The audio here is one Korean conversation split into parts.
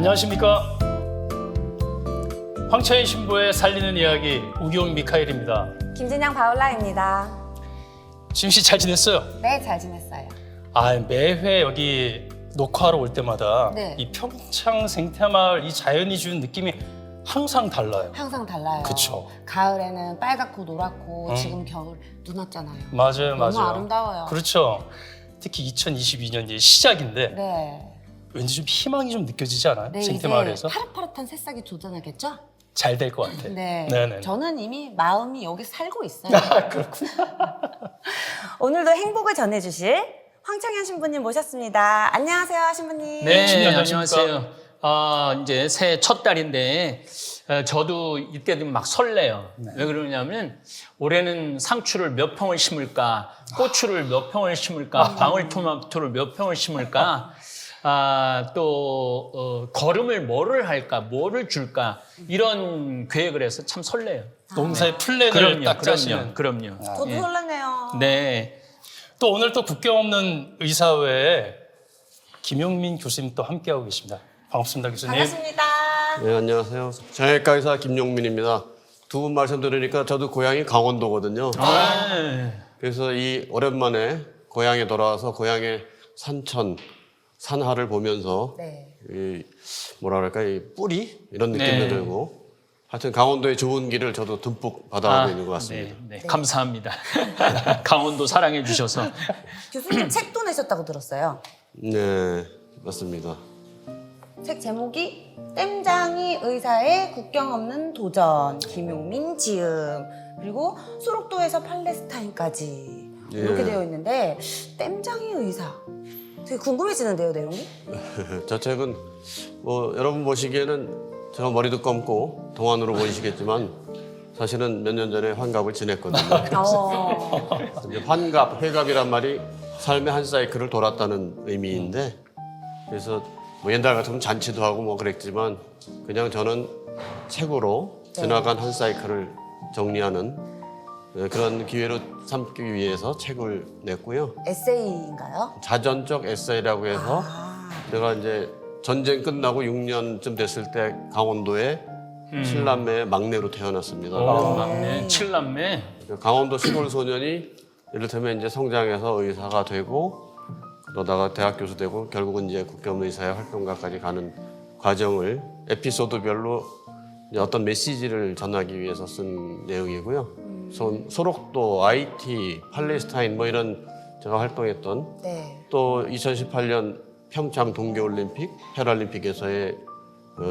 안녕하십니까. 황차인 신부의 살리는 이야기 우기용 미카엘입니다. 김진양 바울라입니다. 지금 씨 잘 지냈어요? 네, 잘 지냈어요. 매회 여기 녹화하러 올 때마다 네. 이 평창 생태마을 이 자연이 주는 느낌이 항상 달라요. 항상 달라요. 그쵸. 가을에는 빨갛고 노랗고 지금 겨울 눈 왔잖아요. 맞아요, 너무 맞아요. 아름다워요. 그렇죠. 특히 2022년이 시작인데 네. 왠지 좀 희망이 좀 느껴지지 않아요? 네, 생태마을에서? 이제 파릇파릇한 새싹이 돋아나겠죠? 잘 될 것 같아. 네. 네네. 저는 이미 마음이 여기 살고 있어요. 그렇구나. 오늘도 행복을 전해주실 황창현 신부님 모셨습니다. 안녕하세요, 신부님. 네, 신부님 안녕하세요. 이제 새해 첫 달인데 저도 이때 되면 막 설레요. 왜 그러냐면 올해는 상추를 몇 평을 심을까, 고추를 몇 평을 심을까, 방울토마토를 몇 평을 심을까, 또 걸음을 뭐를 할까, 뭐를 줄까 이런 계획을 해서 참 설레요. 농사의 플랜을 딱 그럼요, 짜시는. 그럼요. 저도 예. 설레네요. 네. 또 오늘 또 국경 없는 의사회에 김용민 교수님 또 함께하고 계십니다. 반갑습니다, 교수님. 반갑습니다. 네, 안녕하세요. 정형외과 의사 김용민입니다. 두 분 말씀 들으니까 저도 고향이 강원도거든요. 그래서 이 오랜만에 고향에 돌아와서 고향의 산천, 산하를 보면서 네. 이 뭐라 그럴까, 이 뿌리 이런 느낌도 네. 들고 하여튼 강원도의 좋은 길을 저도 듬뿍 받아가고 있는 것 같습니다. 네, 네. 감사합니다. 강원도 사랑해 주셔서. 교수님 책도 내셨다고 들었어요. 네, 맞습니다. 책 제목이 땜장이 의사의 국경 없는 도전, 김용민 지음, 그리고 소록도에서 팔레스타인까지 이렇게 예. 되어 있는데 땜장이 의사 되게 궁금해지는데요, 내용이? 저 책은 뭐 여러분 보시기에는 제가 머리도 감고 동안으로 보이시겠지만 사실은 몇 년 전에 환갑을 지냈거든요. 이제 환갑, 회갑이란 말이 삶의 한 사이클을 돌았다는 의미인데 그래서 뭐 옛날 같으면 잔치도 하고 뭐 그랬지만 그냥 저는 책으로 지나간 한 사이클을 정리하는 그런 기회로 삼기 위해서 책을 냈고요. 에세이인가요? 자전적 에세이라고 해서 제가 이제 전쟁 끝나고 6년쯤 됐을 때 강원도에 칠남매의 막내로 태어났습니다. 막내, 칠남매. 강원도 시골 소년이 이를테면 이제 성장해서 의사가 되고 그러다가 대학 교수 되고 결국은 이제 국경의사회 활동가까지 가는 과정을 에피소드별로 이제 어떤 메시지를 전하기 위해서 쓴 내용이고요. 소록도, IT, 팔레스타인 뭐 이런 제가 활동했던 네. 또 2018년 평창 동계올림픽, 패럴림픽에서의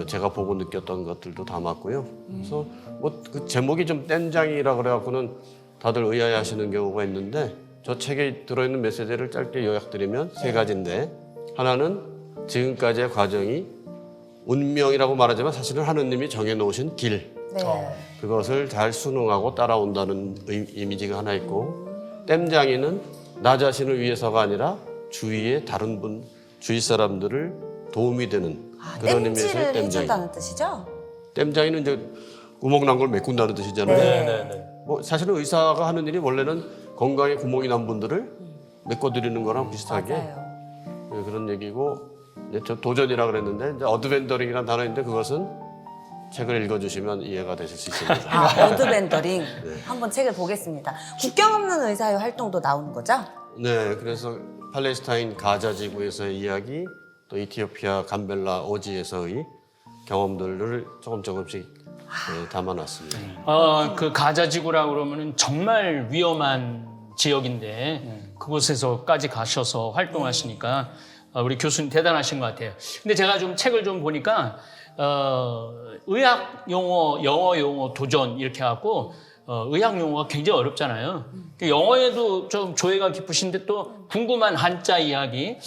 제가 보고 느꼈던 것들도 담았고요. 그래서 뭐 그 제목이 좀 땜장이라 그래갖고는 다들 의아해하시는 경우가 있는데 저 책에 들어있는 메시지를 짧게 요약드리면 세 가지인데 하나는 지금까지의 과정이 운명이라고 말하지만 사실은 하느님이 정해놓으신 길 네. 그것을 잘 순응하고 따라온다는 이미지가 하나 있고 땜장이는 나 자신을 위해서가 아니라 주위의 다른 분, 주위 사람들을 도움이 되는 그런 의미에서의 땜질을 땜장이. 해준다는 뜻이죠? 땜장이는 이제 구멍 난 걸 메꾼다는 뜻이잖아요. 네네네. 뭐 사실은 의사가 하는 일이 원래는 건강에 구멍이 난 분들을 메꿔드리는 거랑 비슷하게 맞아요. 그런 얘기고 이제 저 도전이라 그랬는데 이제 어드벤더링이라는 단어인데 그것은 책을 읽어주시면 이해가 되실 수 있습니다. 어드벤더링. 한번 책을 보겠습니다. 국경 없는 의사의 활동도 나오는 거죠? 네, 그래서 팔레스타인 가자 지구에서의 이야기, 또 이티오피아 감벨라 오지에서의 경험들을 조금씩 담아놨습니다. 그 가자지구라고 그러면은 정말 위험한 지역인데 그곳에서까지 가셔서 활동하시니까 우리 교수님 대단하신 것 같아요. 근데 제가 좀 책을 좀 보니까 의학 용어, 영어 용어 도전 이렇게 하고 의학 용어가 굉장히 어렵잖아요. 영어에도 좀 조예가 깊으신데 또 궁금한 한자 이야기.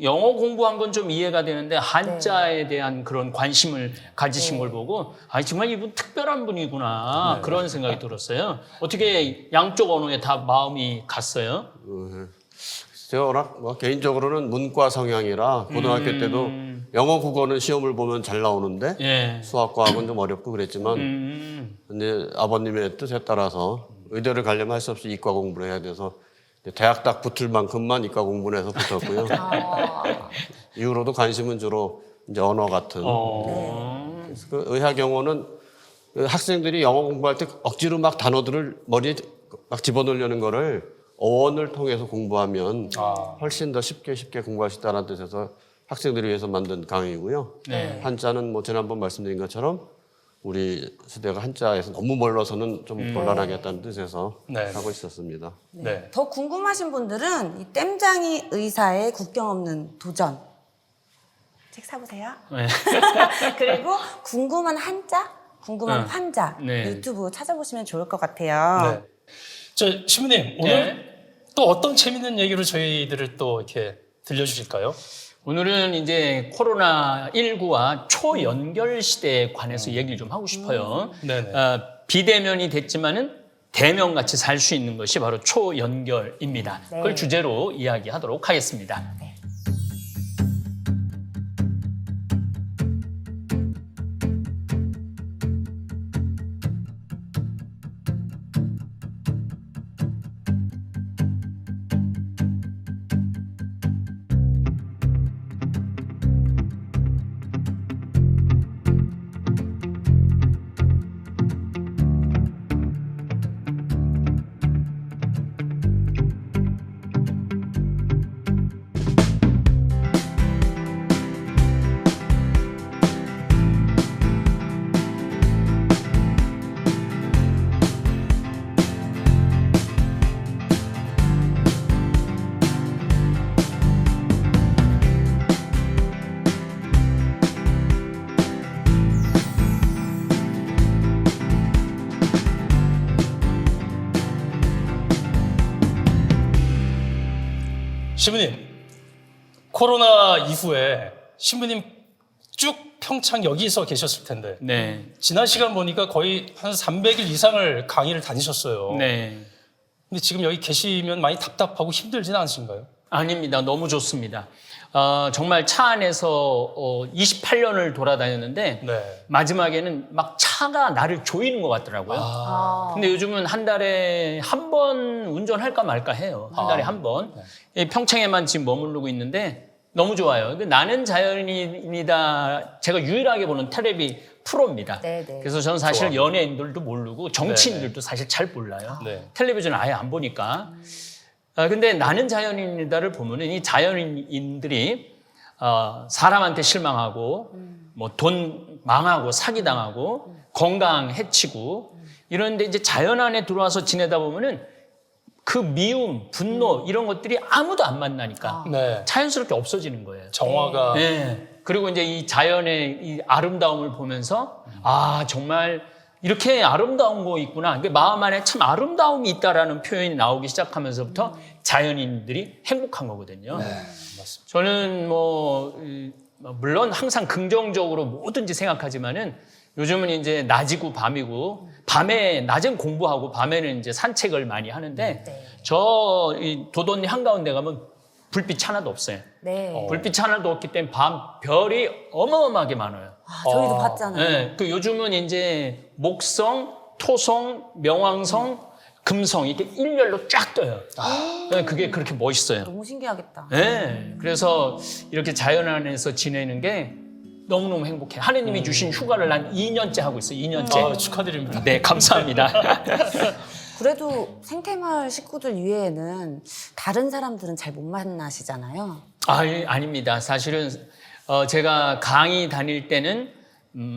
영어 공부한 건 좀 이해가 되는데 한자에 대한 그런 관심을 가지신 걸 보고 정말 이분 특별한 분이구나 그런 생각이 들었어요. 어떻게 양쪽 언어에 다 마음이 갔어요? 제가 워낙 뭐 개인적으로는 문과 성향이라 고등학교 때도 영어 국어는 시험을 보면 잘 나오는데 예. 수학 과학은 좀 어렵고 그랬지만 근데 아버님의 뜻에 따라서 의대를 가려면 할 수 없이 이과 공부를 해야 돼서 대학 딱 붙을 만큼만 이과 공부를 해서 붙었고요. 이후로도 관심은 주로 이제 언어 같은. 그래서 그 의학 용어는 그 학생들이 영어 공부할 때 억지로 막 단어들을 머리에 막 집어넣으려는 거를 어원을 통해서 공부하면 훨씬 더 쉽게 공부할 수 있다는 뜻에서 학생들을 위해서 만든 강의고요. 네. 한자는 뭐 지난번 말씀드린 것처럼 우리 세대가 한자에서 너무 멀러서는 좀 곤란하겠다는 뜻에서 네. 하고 있었습니다. 네. 더 궁금하신 분들은 이 땜장이 의사의 국경 없는 도전 책 사보세요. 네. 그리고 궁금한 한자, 궁금한 환자 네. 유튜브 찾아보시면 좋을 것 같아요. 네. 저 신부님 오늘 또 어떤 재밌는 얘기로 저희들을 또 이렇게 들려주실까요? 오늘은 이제 코로나19와 초연결 시대에 관해서 얘기를 좀 하고 싶어요. 네네. 비대면이 됐지만은 대면같이 살 수 있는 것이 바로 초연결입니다. 네. 그걸 주제로 이야기하도록 하겠습니다. 신부님, 코로나 이후에 신부님 쭉 평창 여기서 계셨을 텐데 네. 지난 시간 보니까 거의 한 300일 이상을 강의를 다니셨어요. 네. 근데 지금 여기 계시면 많이 답답하고 힘들지는 않으신가요? 아닙니다. 너무 좋습니다. 정말 차 안에서 28년을 돌아다녔는데 네. 마지막에는 막 차가 나를 조이는 것 같더라고요. 근데 요즘은 한 달에 한 번 운전할까 말까 해요. 한 달에 한 번. 이 평창에만 지금 머무르고 있는데 너무 좋아요. 근데 나는 자연인이다. 제가 유일하게 보는 텔레비 프로입니다. 네네. 그래서 저는 사실 연예인들도 모르고 정치인들도 사실 잘 몰라요. 네. 텔레비전을 아예 안 보니까. 근데 나는 자연인이다를 보면은 이 자연인들이 사람한테 실망하고 뭐 돈 망하고 사기당하고 건강 해치고 이런데 이제 자연 안에 들어와서 지내다 보면은 그 미움, 분노 이런 것들이 아무도 안 만나니까 네. 자연스럽게 없어지는 거예요. 정화가 네. 그리고 이제 이 자연의 이 아름다움을 보면서 아 정말 이렇게 아름다운 거 있구나. 그러니까 마음 안에 참 아름다움이 있다라는 표현이 나오기 시작하면서부터 자연인들이 행복한 거거든요. 저는 물론 항상 긍정적으로 뭐든지 생각하지만은 요즘은 이제 낮이고 밤이고 밤에 낮엔 공부하고 밤에는 이제 산책을 많이 하는데 저 이 도돈 한가운데 가면 불빛 하나도 없어요. 네. 불빛 하나도 없기 때문에 밤 별이 어마어마하게 많아요. 저희도 봤잖아요. 네, 그 요즘은 이제 목성, 토성, 명왕성, 금성 이렇게 일렬로 쫙 떠요. 네, 그게 그렇게 멋있어요. 너무 신기하겠다. 네, 그래서 이렇게 자연 안에서 지내는 게 너무너무 행복해. 하느님이 주신 휴가를 한 2년째 하고 있어요. 2년째. 축하드립니다. 네, 감사합니다. 그래도 생태마을 식구들 이외에는 다른 사람들은 잘 못 만나시잖아요. 아닙니다. 사실은 제가 강의 다닐 때는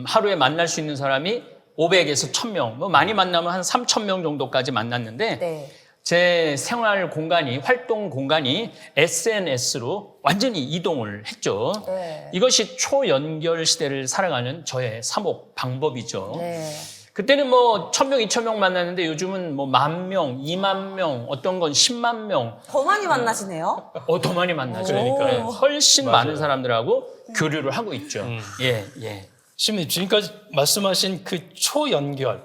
하루에 만날 수 있는 사람이 500에서 1000명, 뭐 많이 만나면 한 3000명 정도까지 만났는데 네. 제 생활 공간이, 활동 공간이 SNS로 완전히 이동을 했죠. 네. 이것이 초연결 시대를 살아가는 저의 사목 방법이죠. 네. 그때는 뭐 1000명, 2000명 만났는데 요즘은 뭐 10,000명, 20,000명, 어떤 건 10만 명, 더 많이 만나시네요. 더 많이 만나죠. 그러니까요. 네, 훨씬 맞아요. 많은 사람들하고 교류를 하고 있죠. 예, 예. 신부님 지금까지 말씀하신 그 초연결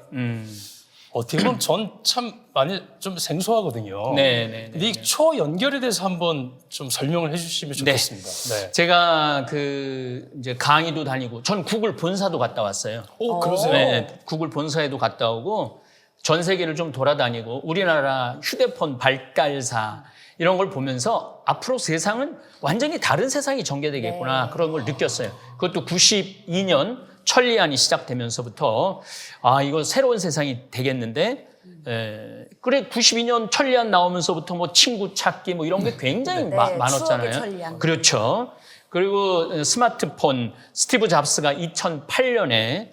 어떻게 보면 전 참 많이 좀 생소하거든요. 네, 네. 근데 이 초연결에 대해서 한번 좀 설명을 해주시면 좋겠습니다. 네. 제가 이제 강의도 다니고, 전 구글 본사도 갔다 왔어요. 오, 그러세요? 네, 구글 본사에도 갔다 오고, 전 세계를 좀 돌아다니고 우리나라 휴대폰 발달사 이런 걸 보면서 앞으로 세상은 완전히 다른 세상이 전개되겠구나 네. 그런 걸 느꼈어요. 그것도 92년 천리안이 시작되면서부터 이거 새로운 세상이 되겠는데 그래 92년 천리안 나오면서부터 뭐 친구 찾기 뭐 이런 게 굉장히 네, 많았잖아요. 추억의 천리안. 그렇죠. 그리고 스마트폰 스티브 잡스가 2008년에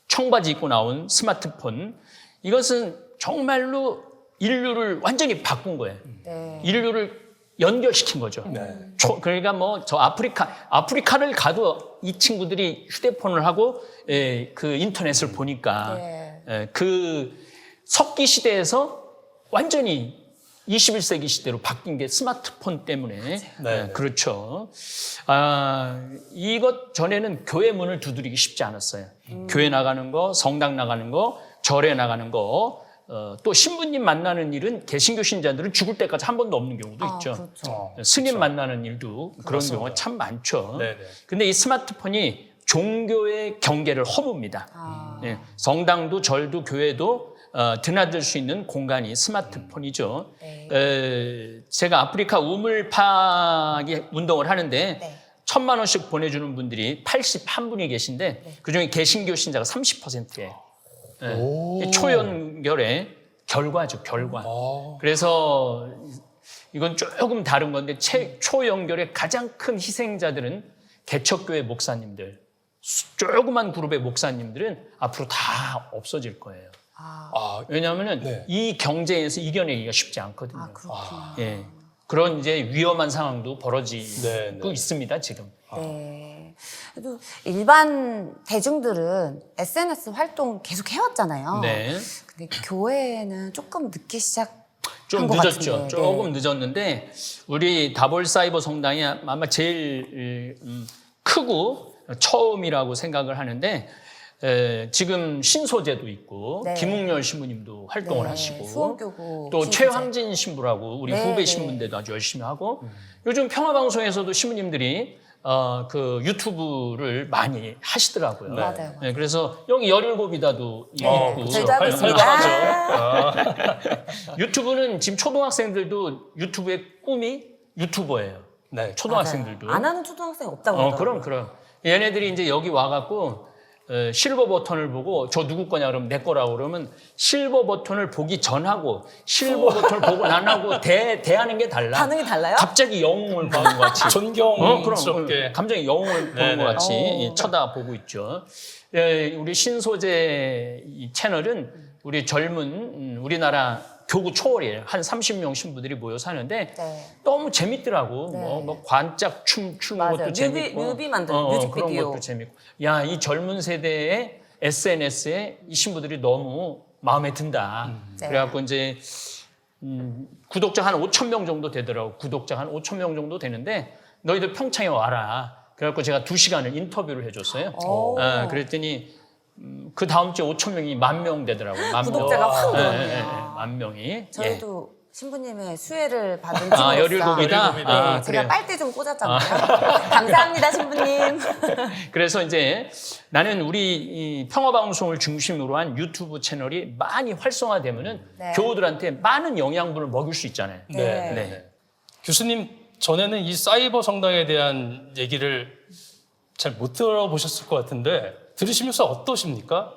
청바지 입고 나온 스마트폰 이것은 정말로 인류를 완전히 바꾼 거예요. 네. 인류를 연결시킨 거죠. 그러니까 뭐 저 아프리카를 가도 이 친구들이 휴대폰을 하고 그 인터넷을 보니까 그 석기 시대에서 완전히 21세기 시대로 바뀐 게 스마트폰 때문에 그렇죠. 이것 전에는 교회 문을 두드리기 쉽지 않았어요. 교회 나가는 거, 성당 나가는 거, 절에 나가는 거, 또 신부님 만나는 일은 개신교 신자들은 죽을 때까지 한 번도 없는 경우도 있죠. 그렇죠. 스님 만나는 일도 그런 경우가 참 많죠. 네네. 근데 이 스마트폰이 종교의 경계를 허뭅니다. 네, 성당도 절도 교회도 드나들 수 있는 공간이 스마트폰이죠. 제가 아프리카 우물 파기 운동을 하는데 1,000만 원씩 보내주는 분들이 81분이 계신데 그중에 개신교 신자가 30%예요. 초연결의 결과죠, 결과. 그래서 이건 조금 다른 건데 초연결의 가장 큰 희생자들은 개척교회 목사님들, 조그만 그룹의 목사님들은 앞으로 다 없어질 거예요. 왜냐하면 이 경쟁에서 이겨내기가 쉽지 않거든요. 그렇구나. 예. 그런 이제 위험한 상황도 벌어지고 있습니다, 지금. 네. 그래도 일반 대중들은 SNS 활동 계속 해왔잖아요. 네. 근데 교회는 조금 늦게 시작. 좀 것 늦었죠. 같은데. 조금 늦었는데 우리 다볼사이버 성당이 아마 제일 크고 처음이라고 생각을 하는데 지금 신소재도 있고 김웅열 신부님도 활동을 하시고 수원교구 또 신소재. 최황진 신부라고 우리 후배 신부인데도 아주 열심히 하고 요즘 평화방송에서도 신부님들이 그 유튜브를 많이 하시더라고요. 맞아요. 네, 그래서 여기 17이다도 있고 저희도 하고 있습니다. 유튜브는 지금 초등학생들도 유튜브의 꿈이 유튜버예요. 네. 초등학생들도. 안 하는 초등학생 없다고 그러더라고요. 그럼. 얘네들이 이제 여기 와갖고 실버 버튼을 보고 저 누구 거냐 그러면 내 거라고 그러면 실버 버튼을 보기 전하고 실버 버튼을 보고 난 하고 대하는 게 달라. 반응이 달라요? 갑자기 영웅을 보는 것 같이. 존경스럽게. 감정이 영웅을 보는 것 같이 쳐다보고 있죠. 우리 신소재 이 채널은 우리 젊은 우리나라 교구 초월이에요. 한 30명 신부들이 모여 사는데 너무 재밌더라고. 뭐 관짝 추는 것도 재밌고. 뮤비 만드는 뮤직비디오. 그런 것도 재밌고. 야, 이 젊은 세대의 SNS에 이 신부들이 너무 마음에 든다. 그래갖고 이제 구독자 한 5,000명 정도 되더라고. 구독자 한 5,000명 정도 되는데 너희들 평창에 와라. 그래갖고 제가 2시간을 인터뷰를 해줬어요. 그랬더니 그 다음 주에 5,000명이 10,000명 되더라고요. 10,000명. 구독자가 확 늘었네요. 10,000명이. 저희도 신부님의 수혜를 받은 친구로서 17이다? 제가 그래요. 빨대 좀 꽂았잖아요. 감사합니다, 신부님. 그래서 이제 나는 우리 이 평화방송을 중심으로 한 유튜브 채널이 많이 활성화되면은 교우들한테 많은 영양분을 먹일 수 있잖아요. 교수님 전에는 이 사이버 성당에 대한 얘기를 잘 못 들어보셨을 것 같은데 들으시면서 어떠십니까?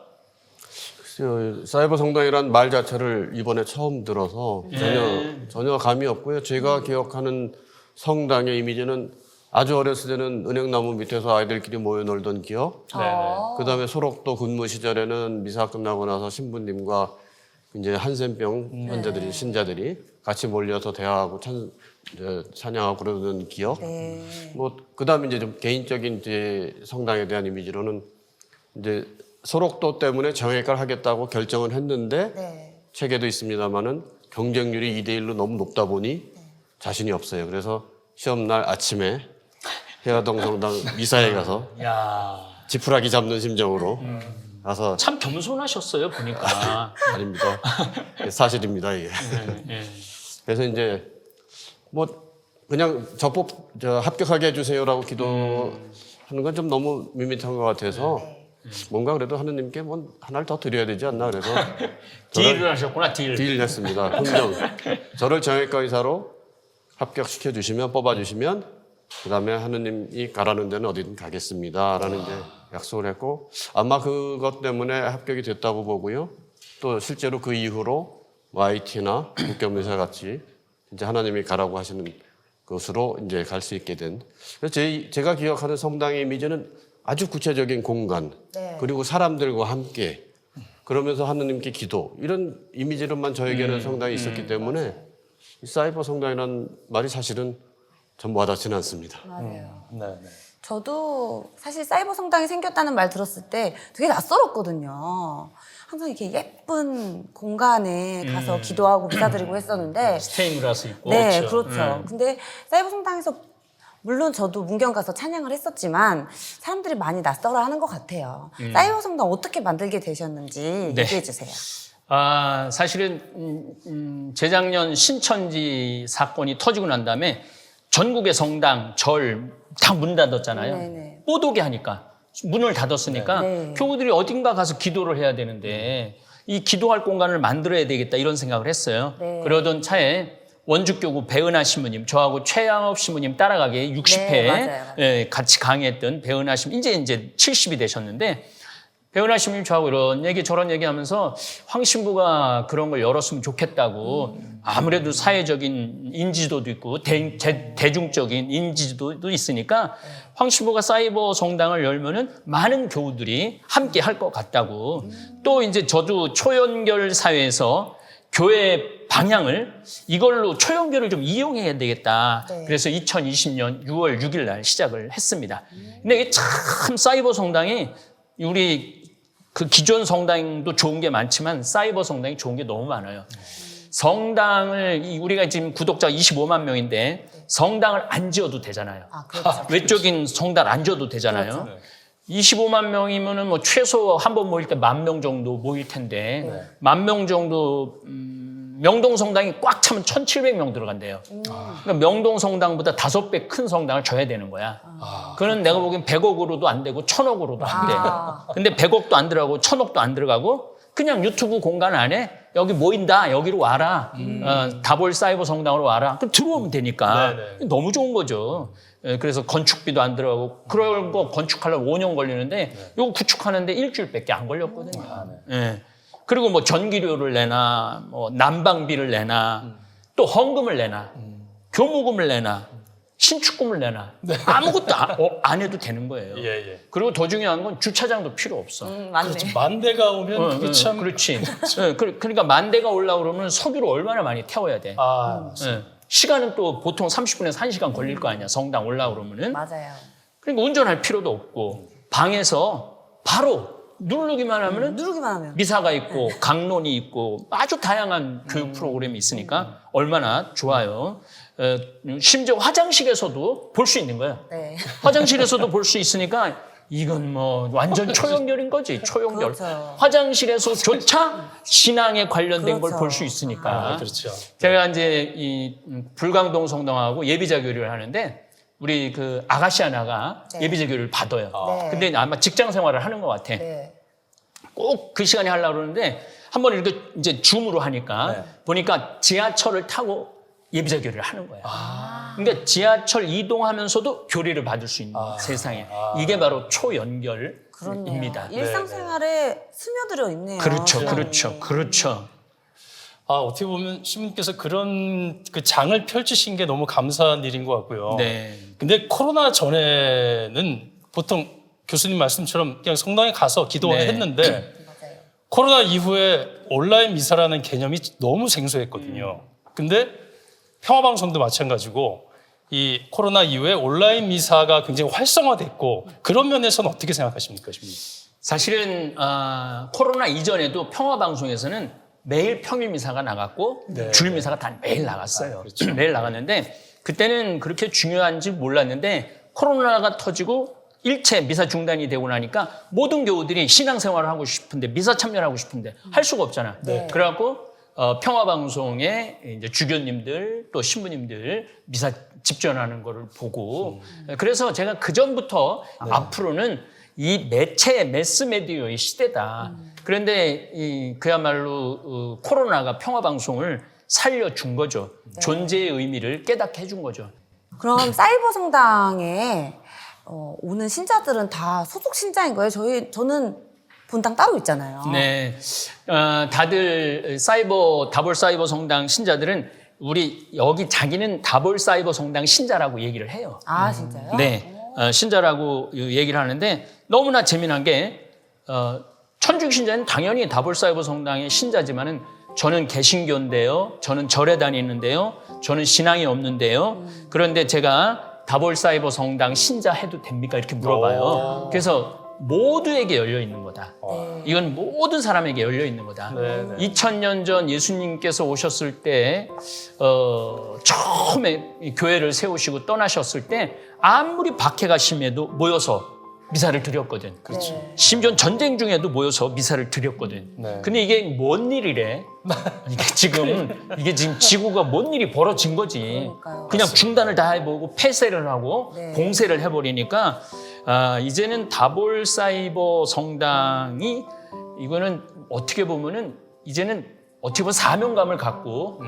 사이버 성당이란 말 자체를 이번에 처음 들어서 전혀 감이 없고요. 제가 기억하는 성당의 이미지는 아주 어렸을 때는 은행나무 밑에서 아이들끼리 모여 놀던 기억. 그다음에 소록도 근무 시절에는 미사 끝나고 나서 신부님과 이제 한센병 환자들이 신자들이 같이 몰려서 대화하고 찬양하고 그러는 기억. 뭐 그다음에 이제 좀 개인적인 이제 성당에 대한 이미지로는 이제 소록도 때문에 정외과를 하겠다고 결정을 했는데 체계도 있습니다만은 경쟁률이 2대1로 너무 높다 보니 자신이 없어요. 그래서 시험날 아침에 해화동 성당 미사에 가서 지푸라기 잡는 심정으로 가서 참 겸손하셨어요, 보니까. 아닙니다. 사실입니다, 이게. 그래서 이제 뭐 그냥 합격하게 해주세요라고 기도하는 건 좀 너무 밋밋한 것 같아서 뭔가 그래도 하느님께 뭐 하나를 더 드려야 되지 않나 그래서 딜을 하셨구나, 딜. 딜을 했습니다. 흥정. 저를 정형외과 의사로 합격시켜 주시면 뽑아 주시면 그다음에 하느님이 가라는 데는 어디든 가겠습니다라는 이제 약속을 했고 아마 그것 때문에 합격이 됐다고 보고요. 또 실제로 그 이후로 YT나 국경의사 같이 이제 하나님이 가라고 하시는 것으로 이제 갈 수 있게 된. 그래서 제가 기억하는 성당의 이미지는 아주 구체적인 공간 네. 그리고 사람들과 함께 그러면서 하느님께 기도 이런 이미지로만 저에게는 성당이 있었기 때문에 이 사이버 성당이라는 말이 사실은 전 와닿지는 않습니다. 맞아요. 네, 네. 저도 사실 사이버 성당이 생겼다는 말 들었을 때 되게 낯설었거든요. 항상 이렇게 예쁜 공간에 가서 기도하고 미사드리고 했었는데 스테인그라스 있고. 네, 그렇죠. 근데 사이버 성당에서 물론 저도 문경 가서 찬양을 했었지만 사람들이 많이 낯설어하는 것 같아요. 사이버 성당 어떻게 만들게 되셨는지 네. 얘기해 주세요. 사실은 재작년 신천지 사건이 터지고 난 다음에 전국의 성당, 절 다 문 닫았잖아요. 네네. 못 오게 하니까 문을 닫았으니까 네. 교우들이 어딘가 가서 기도를 해야 되는데 이 기도할 공간을 만들어야 되겠다 이런 생각을 했어요. 네. 그러던 차에 원주교구 배은하 신부님, 저하고 최양업 신부님 따라가게 60회 네, 맞아요. 같이 강의했던 배은하 신부 이제 70이 되셨는데 배은하 신부님 저하고 이런 얘기 저런 얘기하면서 황 신부가 그런 걸 열었으면 좋겠다고 아무래도 사회적인 인지도도 있고 대중적인 인지도도 있으니까 황 신부가 사이버 성당을 열면은 많은 교우들이 함께 할 것 같다고 또 이제 저도 초연결 사회에서 교회 방향을 이걸로 초연결을 좀 이용해야 되겠다. 네. 그래서 2020년 6월 6일 날 시작을 했습니다. 근데 이게 참 사이버 성당이 우리 그 기존 성당도 좋은 게 많지만 사이버 성당이 좋은 게 너무 많아요. 성당을 우리가 지금 구독자 25만 명인데 성당을 안 지어도 되잖아요. 아, 그렇죠. 외적인 성당 안 지어도 되잖아요. 그렇죠. 25만 명이면은 뭐 최소 한 번 모일 때 10,000명 정도 모일 텐데 10,000명 정도 명동 성당이 꽉 차면 1,700명 들어간대요. 그러니까 명동 성당보다 5배 큰 성당을 져야 되는 거야. 그거는 내가 보기엔 100억으로도 안 되고 1,000억으로도 안 돼. 근데 100억도 안 들어가고 1,000억도 안 들어가고 그냥 유튜브 공간 안에 여기 모인다. 여기로 와라. 다볼 사이버 성당으로 와라. 그럼 들어오면 되니까 네네. 너무 좋은 거죠. 그래서 건축비도 안 들어가고 그런 거 건축하려면 5년 걸리는데 이거 구축하는데 일주일밖에 안 걸렸거든요. 예. 그리고 뭐 전기료를 내나 뭐 난방비를 내나 또 헌금을 내나 교무금을 내나 신축금을 내나 아무것도 안 해도 되는 거예요. 예, 예. 그리고 더 중요한 건 주차장도 필요 없어. 맞네. 만 대가 오면 그게 참. 그렇지. 그러니까 만 대가 올라오려면 석유를 얼마나 많이 태워야 돼. 예. 시간은 또 보통 30분에서 1시간 걸릴 거 아니야. 성당 올라오려면은. 맞아요. 그러니까 운전할 필요도 없고 방에서 바로 누르기만 하면은 누르기만 하면. 미사가 있고 강론이 있고 아주 다양한 교육 프로그램이 있으니까 얼마나 좋아요. 심지어 화장실에서도 볼 수 있는 거예요. 네. 화장실에서도 볼 수 있으니까 이건 뭐 완전 초연결인 거지. 초연결. 그렇죠. 화장실에서조차 신앙에 관련된 걸 그렇죠. 볼 수 있으니까. 그렇죠. 제가 이제 이 불광동 성당하고 예비자 교류를 하는데 우리 그 아가씨 하나가 네. 예비자 교류를 받아요. 네. 근데 아마 직장 생활을 하는 것 같아. 네. 꼭 그 시간에 하려고 그러는데 한번 이렇게 이제 줌으로 하니까 네. 보니까 지하철을 타고 예비자 교류를 하는 거야. 그러니까 지하철 이동하면서도 교리를 받을 수 있는 세상에. 이게 바로 그렇네요. 초연결입니다. 일상생활에 스며들어 있네요. 그렇죠, 신앙이. 그렇죠, 그렇죠. 어떻게 보면 신부님께서 그런 그 장을 펼치신 게 너무 감사한 일인 것 같고요. 네. 근데 코로나 전에는 보통 교수님 말씀처럼 그냥 성당에 가서 기도했는데 맞아요. 코로나 이후에 온라인 미사라는 개념이 너무 생소했거든요. 근데 평화방송도 마찬가지고 이 코로나 이후에 온라인 미사가 굉장히 활성화됐고 그런 면에서는 어떻게 생각하십니까, 신부님? 사실은 코로나 이전에도 평화방송에서는 매일 평일 미사가 나갔고 주일 미사가 다 매일 나갔어요. 그렇죠. 매일 나갔는데 그때는 그렇게 중요한지 몰랐는데 코로나가 터지고 일체 미사 중단이 되고 나니까 모든 교우들이 신앙생활을 하고 싶은데 미사 참여를 하고 싶은데 할 수가 없잖아. 네. 그래갖고 평화방송에 이제 주교님들 또 신부님들 미사 집전하는 거를 보고 그래서 제가 그 전부터 앞으로는 이 매체, 매스메디어의 시대다. 그런데 그야말로 코로나가 평화방송을 살려준 거죠. 존재의 의미를 깨닫게 해준 거죠. 그럼 사이버 성당에 오는 신자들은 다 소속 신자인 거예요? 저는 본당 따로 있잖아요. 네, 다들 다볼 사이버 성당 신자들은 우리 여기 자기는 다볼 사이버 성당 신자라고 얘기를 해요. 아, 진짜요? 네, 신자라고 얘기를 하는데 너무나 재미난 게 천주교 신자는 당연히 다볼 사이버 성당의 신자지만은 저는 개신교인데요, 저는 절에 다니는데요, 저는 신앙이 없는데요. 그런데 제가 다볼 사이버 성당 신자 해도 됩니까? 이렇게 물어봐요. 그래서 모두에게 열려 있는 거다. 이건 모든 사람에게 열려 있는 거다. 2000년 전 예수님께서 오셨을 때 처음에 이 교회를 세우시고 떠나셨을 때 아무리 박해가 심해도 모여서 미사를 드렸거든. 그렇죠. 심지어 전쟁 중에도 모여서 미사를 드렸거든. 네. 근데 이게 뭔 일이래? 이게 지금 지구가 뭔 일이 벌어진 거지. 그러니까요. 그냥 중단을 다 해보고 폐쇄를 하고 네. 봉쇄를 해버리니까 이제는 다볼 사이버 성당이 이거는 어떻게 보면은 이제는 어떻게 보면 사명감을 갖고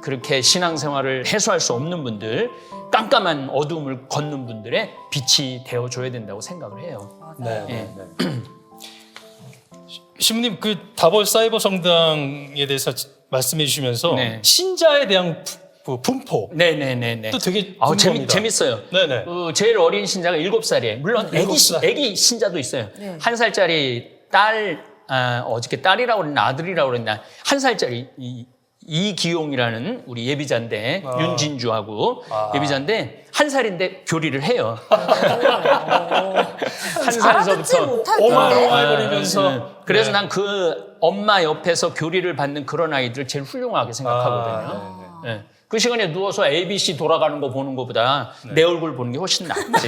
그렇게 신앙생활을 해소할 수 없는 분들, 깜깜한 어둠을 걷는 분들의 빛이 되어줘야 된다고 생각을 해요. 네. 예. 네. 신부님 그 다볼 사이버 성당에 대해서 말씀해 주시면서 네. 신자에 대한 분포 네네네네. 또 되게 아, 궁금합니다. 재밌어요. 네네. 제일 어린 신자가 7살이에요. 물론 7살. 애기 신자도 있어요. 네. 1살짜리 딸, 어저께 딸이라고 그랬나 아들이라고 그랬나 1살짜리 이기용이라는 우리 예비자인데 윤진주하고 예비자인데 1살인데 교리를 해요. 한 알아듣지 살에서부터 못할 오만 텐데. 원 해버리면서 네. 그래서 난 그 엄마 옆에서 교리를 받는 그런 아이들을 제일 훌륭하게 생각하거든요. 네. 그 시간에 누워서 ABC 돌아가는 거 보는 것보다 내 얼굴 보는 게 훨씬 낫지.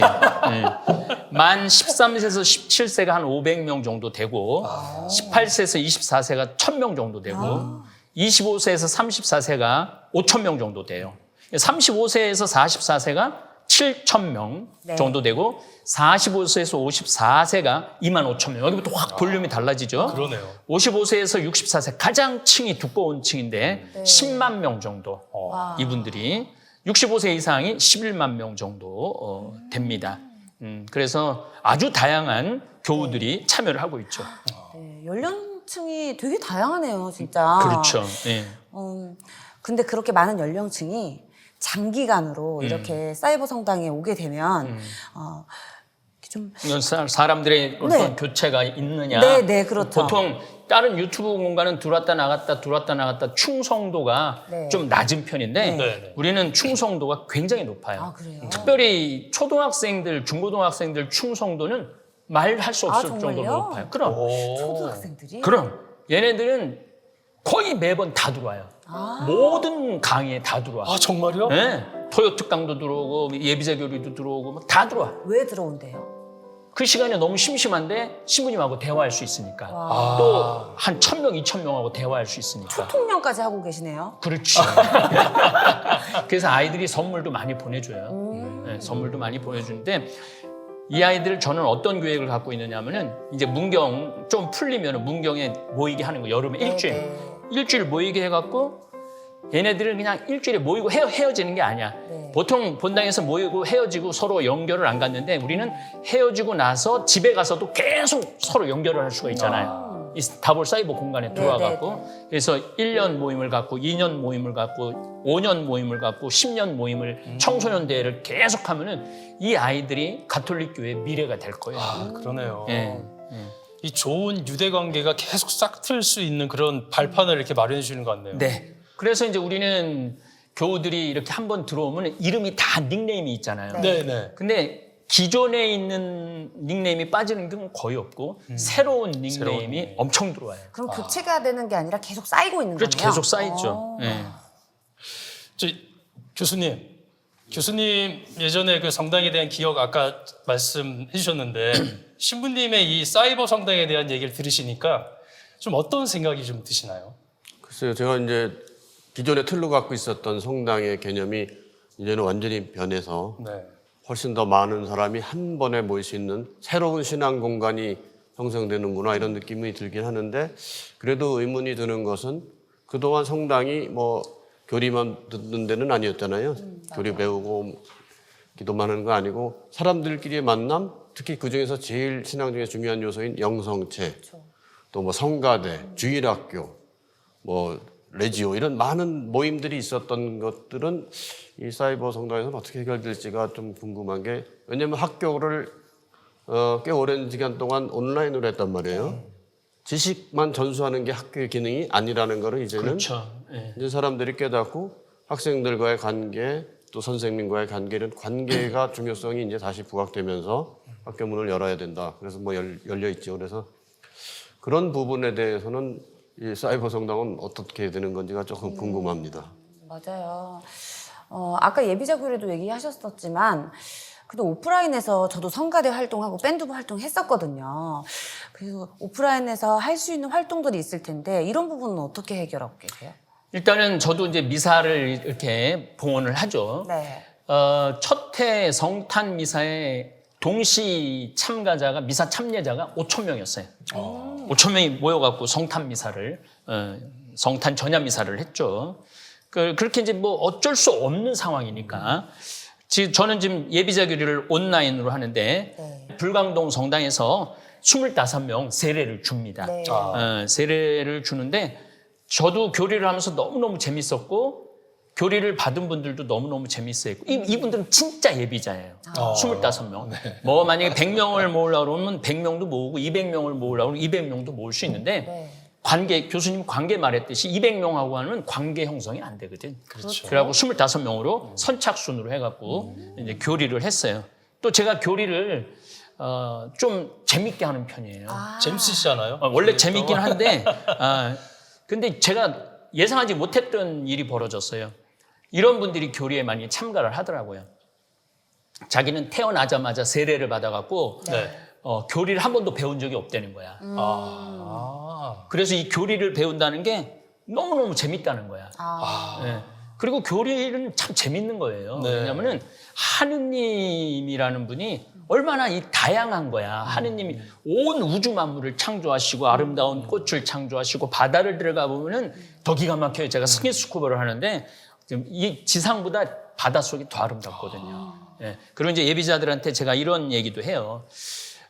만 13세에서 17세가 한 500명 정도 되고 18세에서 24세가 1000명 정도 되고 25세에서 34세가 5000명 정도 돼요. 35세에서 44세가 7000명 네. 정도 되고 45세에서 54세가 25,000명. 여기부터 확 볼륨이 달라지죠. 그러네요. 55세에서 64세 가장 층이 두꺼운 층인데 10만 명 정도 와. 이분들이 65세 이상이 11만 명 정도 됩니다. 그래서 아주 다양한 교우들이 참여를 하고 있죠. 네, 연령층이 되게 다양하네요, 진짜. 그렇죠. 예. 근데 그렇게 많은 연령층이 장기간으로 이렇게 사이버 성당에 오게 되면 좀 이건 사람들의 어떤 네. 교체가 있느냐. 네, 그렇죠. 보통 다른 유튜브 공간은 들어왔다 나갔다 충성도가 네. 좀 낮은 편인데 네. 우리는 충성도가 굉장히 높아요. 아, 그래요? 특별히 초등학생들, 중고등학생들 충성도는 말할 수 없을 아, 정도로 정말요? 높아요. 그럼. 초등학생들이 그럼 얘네들은 거의 매번 다 들어와요. 모든 강의에 다 들어와. 아 정말요? 네. 토요 특강도 들어오고 예비자 교리도 들어오고 뭐 다 들어와. 왜 들어온대요? 그 시간에 너무 심심한데 신부님하고 대화할 수 있으니까. 와. 또 한 1000명, 2000명하고 대화할 수 있으니까. 총명까지 하고 계시네요. 그렇지. 그래서 아이들이 선물도 많이 보내줘요. 네, 선물도 많이 보내주는데 이 아이들 저는 어떤 계획을 갖고 있느냐면은 이제 문경 좀 풀리면 문경에 모이게 하는 거 여름에 일주일. 일주일 모이게 해갖고 얘네들은 그냥 일주일에 모이고 헤어지는 게 아니야. 네. 보통 본당에서 모이고 헤어지고 서로 연결을 안 갔는데 우리는 헤어지고 나서 집에 가서도 계속 서로 연결을 할 수가 있잖아요. 이 다볼 사이버 공간에 들어와갖고 그래서 1년 모임을 갖고 2년 모임을 갖고 5년 모임을 갖고 10년 모임을 청소년 대회를 계속 하면은 이 아이들이 가톨릭 교회의 미래가 될 거예요. 아 그러네요. 예. 이 좋은 유대 관계가 계속 싹틀 수 있는 그런 발판을 이렇게 마련해 주는 것 같네요. 네. 그래서 이제 우리는 교우들이 이렇게 한번 들어오면 이름이 다 닉네임이 있잖아요. 네. 근데 기존에 있는 닉네임이 빠지는 건 거의 없고 새로운 닉네임이 닉네임. 엄청 들어와요. 그럼 교체가 되는 게 아니라 계속 쌓이고 있는 그렇죠. 거네요. 계속 쌓이죠. 예. 저 교수님 예전에 그 성당에 대한 기억 아까 말씀해 주셨는데 신부님의 이 사이버 성당에 대한 얘기를 들으시니까 좀 어떤 생각이 좀 드시나요? 글쎄요, 제가 이제 기존에 틀로 갖고 있었던 성당의 개념이 이제는 완전히 변해서 네. 훨씬 더 많은 사람이 한 번에 모일 수 있는 새로운 신앙 공간이 형성되는구나 이런 느낌이 들긴 하는데 그래도 의문이 드는 것은 그동안 성당이 뭐 교리만 듣는 데는 아니었잖아요. 교리 배우고 기도만 하는 거 아니고 사람들끼리의 만남, 특히 그중에서 제일 신앙 중에 중요한 요소인 영성체, 또 뭐 성가대, 주일학교, 뭐 레지오 이런 많은 모임들이 있었던 것들은 이 사이버 성당에서는 어떻게 해결될지가 좀 궁금한 게 왜냐하면 학교를 꽤 오랜 시간 동안 온라인으로 했단 말이에요. 지식만 전수하는 게 학교의 기능이 아니라는 거를 이제는 그렇죠. 예. 이제 사람들이 깨닫고 학생들과의 관계 또 선생님과의 관계가 중요성이 이제 다시 부각되면서 학교 문을 열어야 된다. 그래서 뭐 열려 있죠. 그래서 그런 부분에 대해서는 이 사이버 성당은 어떻게 되는 건지가 조금 궁금합니다. 맞아요. 아까 예비자 교리도 얘기하셨었지만 그래도 오프라인에서 저도 성가대 활동하고 밴드부 활동했었거든요. 그래서 오프라인에서 할 수 있는 활동들이 있을 텐데 이런 부분은 어떻게 해결하고 계세요? 일단은 저도 이제 미사를 이렇게 봉헌을 하죠. 네. 첫해 성탄 미사에 동시 참가자가 미사 참여자가 5,000명이었어요. 5,000명이 모여갖고 성탄 미사를 성탄 전야 미사를 했죠. 그렇게 이제 뭐 어쩔 수 없는 상황이니까 지금 저는 지금 예비자 교리를 온라인으로 하는데 네. 불광동 성당에서 25명 세례를 줍니다. 네. 세례를 주는데 저도 교리를 하면서 너무너무 재밌었고 교리를 받은 분들도 너무너무 재밌어요. 이분들은 진짜 예비자예요. 25명. 네. 뭐 만약에 100명을 모으려고 그러면 100명도 모으고 200명을 모으려고 그러면 200명도 모을 수 있는데 네. 교수님 관계 말했듯이 200명하고 하면 관계 형성이 안 되거든. 그렇죠. 그래갖고 25명으로 선착순으로 해갖고 이제 교리를 했어요. 또 제가 교리를 좀 재밌게 하는 편이에요. 재밌으시잖아요. 원래 재밌긴 한데, 근데 제가 예상하지 못했던 일이 벌어졌어요. 이런 분들이 교리에 많이 참가를 하더라고요. 자기는 태어나자마자 세례를 받아갖고, 네. 교리를 한 번도 배운 적이 없다는 거야. 그래서 이 교리를 배운다는 게 너무너무 재밌다는 거야. 네. 그리고 교리는 참 재밌는 거예요. 네. 왜냐하면 하느님이라는 분이 얼마나 이 다양한 거야. 하느님이 온 우주 만물을 창조하시고 아름다운 꽃을 창조하시고 바다를 들어가 보면은 더 기가 막혀요. 제가 스킨스쿠버를 하는데 이 지상보다 바닷속이 더 아름답거든요. 예. 그리고 이제 예비자들한테 제가 이런 얘기도 해요.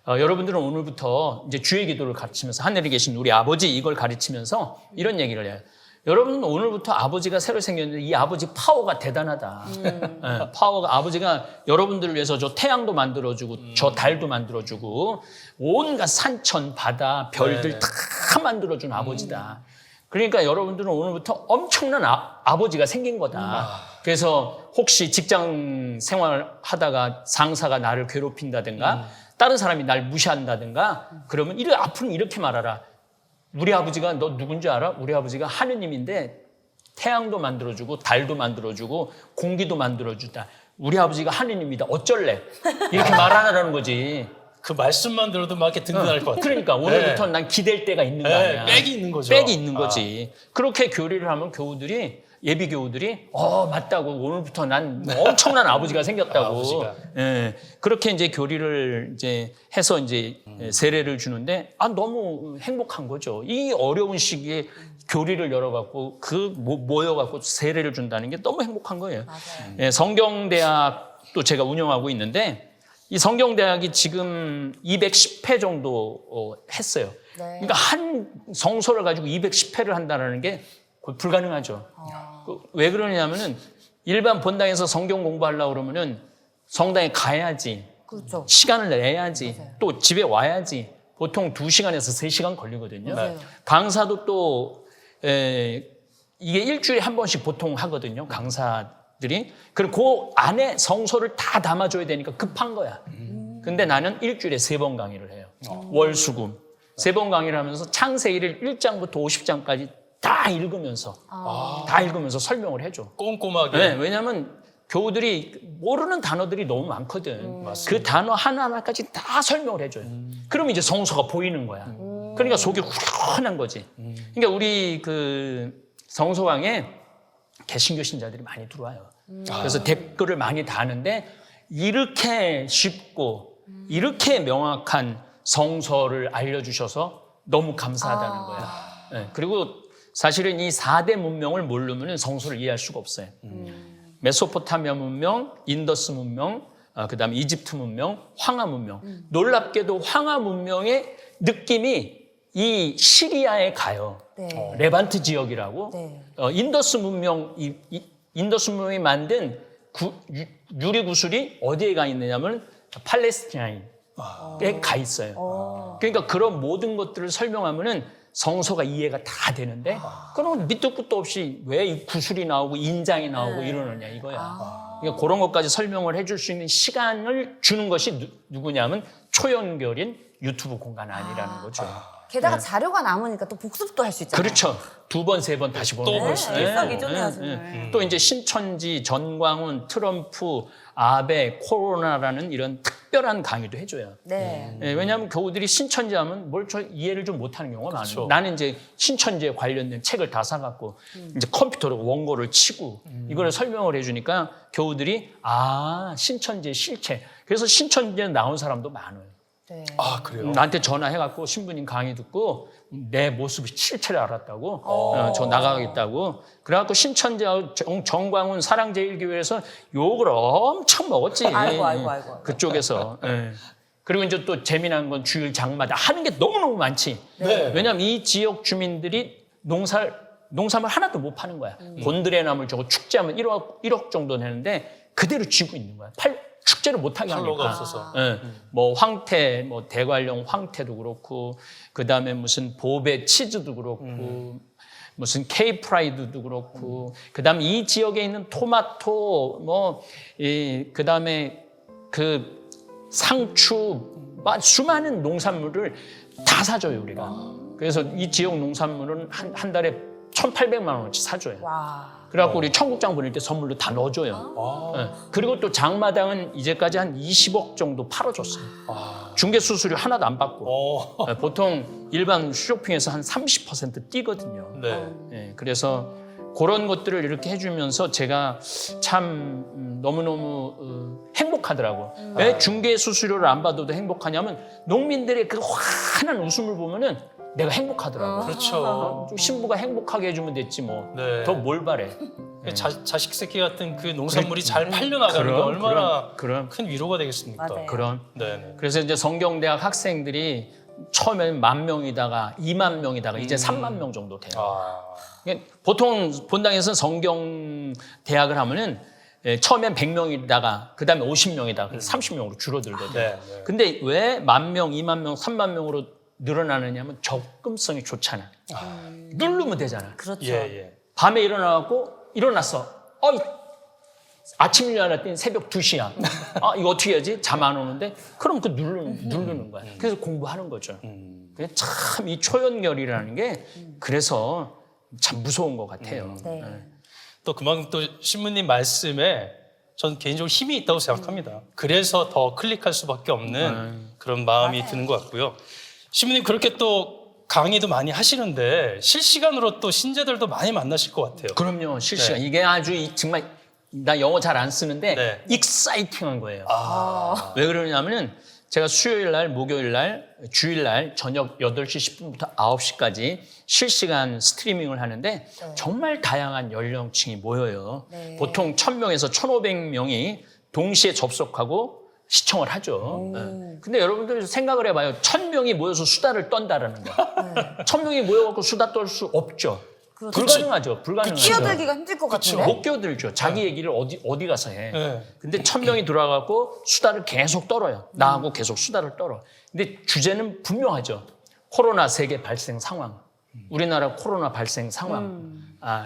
여러분들은 오늘부터 이제 주의 기도를 가르치면서 하늘에 계신 우리 아버지 이걸 가르치면서 이런 얘기를 해요. 여러분은 오늘부터 아버지가 새로 생겼는데 이 아버지 파워가 대단하다. 예, 파워가 아버지가 여러분들을 위해서 저 태양도 만들어주고 저 달도 만들어주고 온갖 산천 바다 별들 네. 다 만들어준 아버지다. 그러니까 여러분들은 오늘부터 엄청난 아버지가 생긴 거다. 그래서 혹시 직장 생활하다가 상사가 나를 괴롭힌다든가 다른 사람이 날 무시한다든가 그러면 앞으로 이렇게 말하라. 우리 아버지가 너 누군지 알아? 우리 아버지가 하느님인데 태양도 만들어주고 달도 만들어주고 공기도 만들어주다. 우리 아버지가 하느님이다. 어쩔래? 이렇게 말하라는 거지. 그 말씀만 들어도 막 이렇게 든든할 것 같아요. 그러니까 오늘부터 난 기댈 때가 있는 거 아니야. 백이 있는 거죠. 백이 있는 거지. 그렇게 교리를 하면 예비 교우들이 맞다고 오늘부터 난 엄청난 아버지가 생겼다고. 아버지가. 예. 그렇게 이제 교리를 이제 해서 이제 세례를 주는데 너무 행복한 거죠. 이 어려운 시기에 교리를 열어갖고 모여갖고 세례를 준다는 게 너무 행복한 거예요. 예, 성경대학도 제가 운영하고 있는데 이 성경대학이 지금 210회 정도 했어요. 네. 그러니까 한 성소를 가지고 210회를 한다는 게 거의 불가능하죠. 왜 그러냐면은 일반 본당에서 성경 공부하려고 그러면은 성당에 가야지. 그렇죠. 시간을 내야지. 맞아요. 또 집에 와야지. 보통 2시간에서 3시간 걸리거든요. 맞아요. 강사도 또 이게 일주일에 한 번씩 보통 하거든요. 강사들이. 그리고 그 안에 성소를 다 담아줘야 되니까 급한 거야. 근데 나는 일주일에 3번 강의를 해요. 월, 수, 금. 3번 강의를 하면서 창세기를 1장부터 50장까지 다 읽으면서 설명을 해줘. 꼼꼼하게. 네, 왜냐하면 교우들이 모르는 단어들이 너무 많거든. 그 단어 하나하나까지 다 설명을 해줘요. 그러면 이제 성소가 보이는 거야. 그러니까 속이 후련한 거지. 그러니까 우리 그 성소강에 개신교 신자들이 많이 들어와요. 그래서 댓글을 많이 다는데 이렇게 쉽고 이렇게 명확한 성서를 알려주셔서 너무 감사하다는 거야. 네, 그리고 사실은 이 4대 문명을 모르면 성서를 이해할 수가 없어요. 메소포타미아 문명, 인더스 문명, 그다음에 이집트 문명, 황하 문명. 놀랍게도 황하 문명의 느낌이 이 시리아에 가요. 네. 레반트 지역이라고. 네. 인더스 문명, 인더스 문명이 만든 유리 구슬이 어디에 가 있느냐면 팔레스타인에 가 있어요. 그러니까 그런 모든 것들을 설명하면은 성서가 이해가 다 되는데 그럼 밑도 끝도 없이 왜 이 구슬이 나오고 인장이 나오고 이러느냐 이거야. 그러니까 그런 것까지 설명을 해줄 수 있는 시간을 주는 것이 누구냐면 초연결인 유튜브 공간 아니라는 거죠. 게다가 자료가 남으니까 또 복습도 할 수 있잖아요. 그렇죠. 2번, 3번 다시 보는 또 거예요. 볼 수도 일석이조네요. 또 이제 신천지, 전광훈, 트럼프, 아베, 코로나라는 이런 특별한 강의도 해줘요. 네. 왜냐하면 교우들이 신천지 하면 뭘 이해를 좀 못하는 경우가 많아요. 그렇죠. 나는 이제 신천지에 관련된 책을 다 사갖고 이제 컴퓨터로 원고를 치고 이거를 설명을 해주니까 교우들이 신천지의 실체. 그래서 신천지에 나온 사람도 많아요. 네. 아, 그래요? 나한테 전화해갖고 신부님 강의 듣고 내 모습의 실체를 알았다고 저 나가겠다고 그래갖고 신천지하고 정광훈 사랑제일교회에서 욕을 엄청 먹었지. 아이고. 그쪽에서. 예. 그리고 이제 또 재미난 건 주일 장마다 하는 게 너무너무 많지. 네. 왜냐하면 이 지역 주민들이 농산물 하나도 못 파는 거야. 곤드레 나물 저거 축제하면 1억 정도 내는데 그대로 쥐고 있는 거야. 축제를 못하게 팔로가 하니까. 없어서. 예. 뭐 황태, 뭐 대관령 황태도 그렇고, 그 다음에 무슨 보배 치즈도 그렇고, 무슨 케이 프라이드도 그렇고, 그 다음에 이 지역에 있는 토마토, 그 다음에 그 상추, 수많은 농산물을 다 사줘요, 우리가. 그래서 이 지역 농산물은 한 달에 1,800만 원어치 사줘요. 와. 그래갖고 우리 청국장 보낼 때 선물로 다 넣어줘요. 예. 그리고 또 장마당은 이제까지 한 20억 정도 팔아줬어요. 중개 수수료 하나도 안 받고. 예, 보통 일반 쇼핑에서 한 30% 뛰거든요. 네. 예, 그래서 그런 것들을 이렇게 해주면서 제가 참 너무너무 행복하더라고. 왜 중개 수수료를 안 받아도 행복하냐면 농민들의 그 환한 웃음을 보면은 내가 행복하더라고. 그렇죠. 좀 신부가 행복하게 해주면 됐지 뭐. 네. 더 뭘 바래. 자식 새끼 같은 그 농산물이 잘 팔려나가는 게 얼마나 그럼. 큰 위로가 되겠습니까? 맞아요. 그런. 네. 그래서 이제 성경대학 학생들이 처음에는 10,000명이다가 20,000명이다가 이제 30,000명 정도 돼요. 그러니까 보통 본당에서 성경대학을 하면은 처음엔 100명이다가 그 다음에 50명이다가 그래서 30명으로 줄어들거든요. 네. 근데 왜 10,000명, 20,000명, 30,000명으로 늘어나느냐면 접근성이 좋잖아. 누르면 되잖아. 그렇죠. 예. 밤에 일어났어. 아침 일어났더니 새벽 2시야. 이거 어떻게 해야지? 잠 안 오는데? 그럼 그 누르는 거야. 그래서 공부하는 거죠. 참 이 초연결이라는 게 그래서 참 무서운 것 같아요. 네. 또 그만큼 또 신부님 말씀에 전 개인적으로 힘이 있다고 생각합니다. 그래서 더 클릭할 수밖에 없는 그런 마음이 드는 것 같고요. 신부님 그렇게 또 강의도 많이 하시는데 실시간으로 또 신제들도 많이 만나실 것 같아요. 그럼요. 실시간. 네. 이게 아주 정말 나 영어 잘 안 쓰는데 네. 익사이팅한 거예요. 왜 그러냐면은 제가 수요일 날, 목요일 날, 주일 날 저녁 8시 10분부터 9시까지 실시간 스트리밍을 하는데 정말 다양한 연령층이 모여요. 네. 보통 1,000명에서 1,500명이 동시에 접속하고 시청을 하죠. 네. 근데 여러분들 생각을 해봐요. 1,000명이 모여서 수다를 떤다라는 거. 1,000명이 모여갖고 수다 떨 수 없죠. 그렇죠. 불가능하죠. 불가능하죠. 끼어들기가 힘들 것 같은데. 못 끼어들죠. 자기 얘기를 어디 가서 해. 네. 근데 1,000명이 들어와갖고 수다를 계속 떨어요. 나하고 계속 수다를 떨어. 근데 주제는 분명하죠. 코로나 세계 발생 상황. 우리나라 코로나 발생 상황.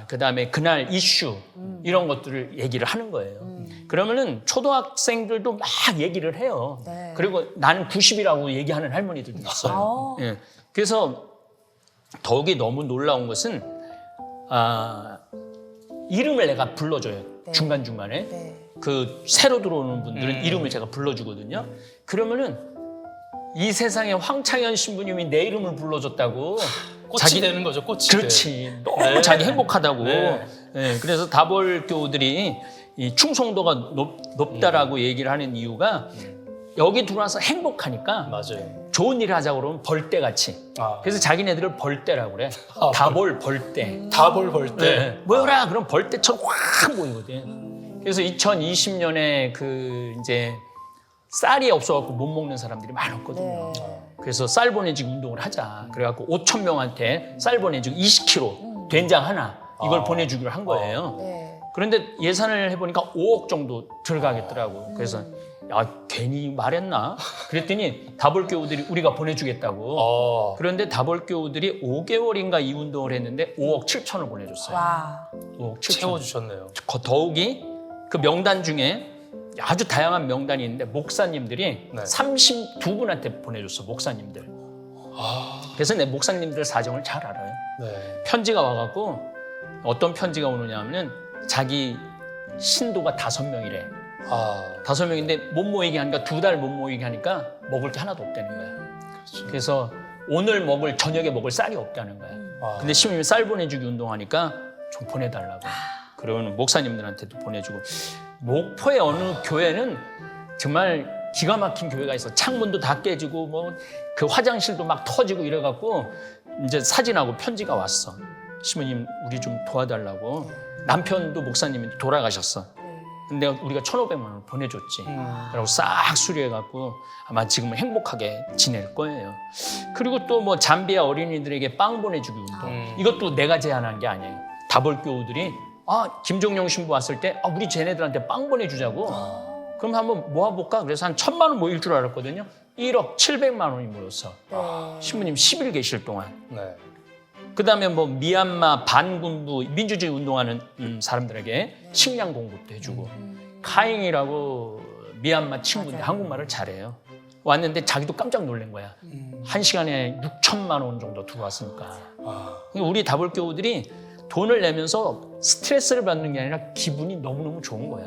그다음에 그날 이슈. 이런 것들을 얘기를 하는 거예요. 그러면은 초등학생들도 막 얘기를 해요. 네. 그리고 나는 90이라고 얘기하는 할머니들도 있어요. 예. 그래서 더욱이 너무 놀라운 것은 이름을 내가 불러줘요. 네. 중간중간에. 네. 그 새로 들어오는 분들은 이름을 제가 불러주거든요. 그러면은 이 세상에 황창현 신부님이 내 이름을 불러줬다고 꽃이 되는 거죠. 꽃이. 그렇지. 너무 네. 자기 행복하다고. 네. 그래서 다볼 교우들이 이 충성도가 높다라고 얘기를 하는 이유가 여기 들어와서 행복하니까 맞아요. 좋은 일 하자고 그러면 벌떼같이. 아. 그래서 자기네들을 벌떼라고 그래. 아, 다볼 벌떼. 다볼 벌 때. 뭐라 그럼 벌떼처럼 확 보이거든. 그래서 2020년에 그 이제 쌀이 없어갖고 못 먹는 사람들이 많았거든요. 네. 그래서 쌀 보내주기 운동을 하자. 그래갖고 5천 명한테 쌀 보내주기 20kg 된장 하나 이걸 보내주기로 한 거예요. 네. 그런데 예산을 해보니까 5억 정도 들어가겠더라고. 그래서 야 괜히 말했나? 그랬더니 다볼 교우들이 우리가 보내주겠다고. 그런데 다볼 교우들이 5개월인가 이 운동을 했는데 5억 7천을 보내줬어요. 와. 5억 7천. 채워주셨네요. 더욱이 그 명단 중에 아주 다양한 명단이 있는데 목사님들이 네. 32분한테 보내줬어. 목사님들. 그래서 내 목사님들 사정을 잘 알아요. 네. 편지가 와갖고 어떤 편지가 오느냐 하면은 자기 신도가 5명이래. 5명인데 못 모이게 하니까 2달 못 모이게 하니까 먹을 게 하나도 없다는 거야. 그래서 오늘 먹을 저녁에 먹을 쌀이 없다는 거야. 근데 시민이 쌀 보내주기 운동하니까 좀 보내달라고. 그러면 목사님들한테도 보내주고 목포의 어느 교회는 정말 기가 막힌 교회가 있어. 창문도 다 깨지고 뭐 그 화장실도 막 터지고 이래갖고 이제 사진하고 편지가 왔어. 시모님 우리 좀 도와달라고. 남편도 목사님이 돌아가셨어. 근데 우리가 1,500만 원을 보내줬지. 그리고 싹 수리해갖고 아마 지금은 행복하게 지낼 거예요. 그리고 또 뭐 잠비아 어린이들에게 빵 보내주기 운동. 이것도 내가 제안한 게 아니에요. 다볼 교우들이 김종영 신부 왔을 때 우리 쟤네들한테 빵 보내주자고. 그럼 한번 모아볼까? 그래서 한 1,000만 원 모일 줄 알았거든요. 1억 700만 원이 모였어. 신부님 10일 계실 동안. 네. 그다음에 뭐 미얀마 반군부 민주주의 운동하는 사람들에게 식량 공급도 해주고 카잉이라고 미얀마 친구인데 한국말을 잘해요. 왔는데 자기도 깜짝 놀란 거야. 1시간에 6천만 원 정도 들어왔으니까. 우리 다볼 교우들이 돈을 내면서 스트레스를 받는 게 아니라 기분이 너무너무 좋은 거야.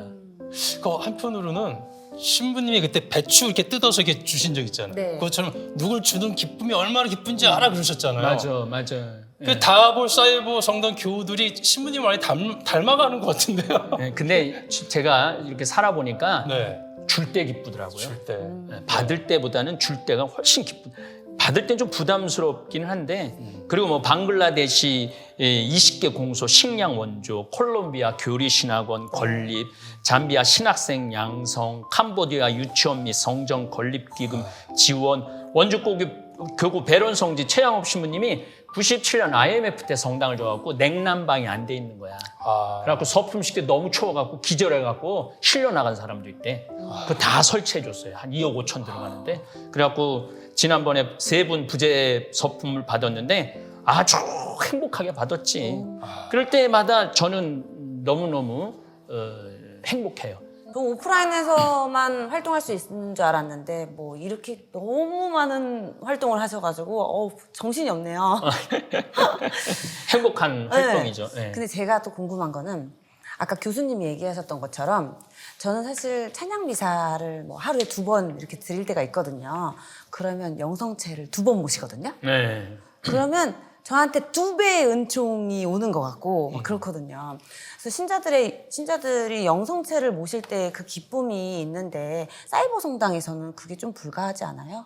그 한편으로는 신부님이 그때 배추 이렇게 뜯어서 이렇게 주신 적 있잖아요. 네. 그것처럼 누굴 주는 기쁨이 얼마나 기쁜지 알아 그러셨잖아요. 맞아. 그 다볼 사이버 성당 교우들이 신부님 많이 닮아가는 것 같은데요. 네, 근데 제가 이렇게 살아보니까 네. 줄 때 기쁘더라고요. 줄 때. 네, 받을 때보다는 줄 때가 훨씬 기쁘. 받을 땐 좀 부담스럽기는 한데 그리고 뭐 방글라데시 20개 공소 식량 원조, 콜롬비아 교리 신학원 건립, 잠비아 신학생 양성, 캄보디아 유치원 및 성전 건립 기금 지원, 원주 교구 배론 성지 최양업 신부님이 97년 IMF 때 성당을 줘갖고 냉난방이 안 돼 있는 거야. 그래갖고 서품식 때 너무 추워갖고 기절해갖고 실려 나간 사람도 있대. 그거 다 설치해줬어요. 한 2억 5천 들어가는데. 그래갖고 지난번에 3분 부재 서품을 받았는데 아주 행복하게 받았지. 그럴 때마다 저는 너무너무 행복해요. 오프라인에서만 활동할 수 있는 줄 알았는데 뭐 이렇게 너무 많은 활동을 하셔가지고 정신이 없네요. 행복한 활동이죠. 네. 근데 제가 또 궁금한 거는 아까 교수님이 얘기하셨던 것처럼 저는 사실 찬양 미사를 뭐 하루에 2번 이렇게 드릴 때가 있거든요. 그러면 영성체를 2번 모시거든요. 네. 그러면 저한테 2배의 은총이 오는 것 같고 막 그렇거든요. 그래서 신자들이 영성체를 모실 때 그 기쁨이 있는데 사이버 성당에서는 그게 좀 불가하지 않아요?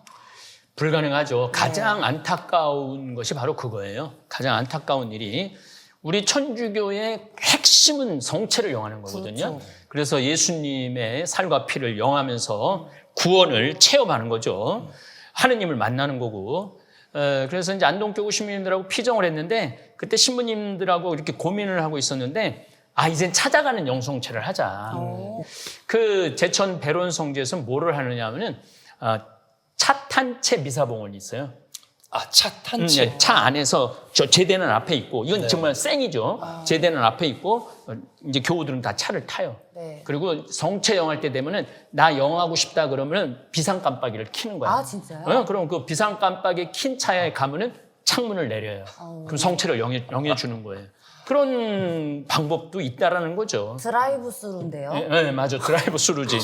불가능하죠. 가장 안타까운 것이 바로 그거예요. 가장 안타까운 일이 우리 천주교의 핵심은 성체를 영하는 거거든요. 그래서 예수님의 살과 피를 영하면서 구원을 체험하는 거죠. 하느님을 만나는 거고. 그래서 이제 안동교구 신부님들하고 피정을 했는데 그때 신부님들하고 이렇게 고민을 하고 있었는데 이젠 찾아가는 영성체를 하자. 그 제천 배론 성지에서 뭐를 하느냐 하면은 차탄체 미사봉원이 있어요. 차 탄체. 차 안에서 저 제대는 앞에 있고 이건 정말 생이죠. 제대는 앞에 있고 이제 교우들은 다 차를 타요. 네. 그리고 성체 영할 때 되면은 나 영하고 싶다 그러면은 비상 깜빡이를 켜는 거야. 진짜요? 그럼 그 비상 깜빡이 킨 차에 가면은 창문을 내려요. 그럼 성체를 영해 주는 거예요. 그런 방법도 있다라는 거죠. 드라이브 스루인데요. 네, 맞아. 드라이브 스루지.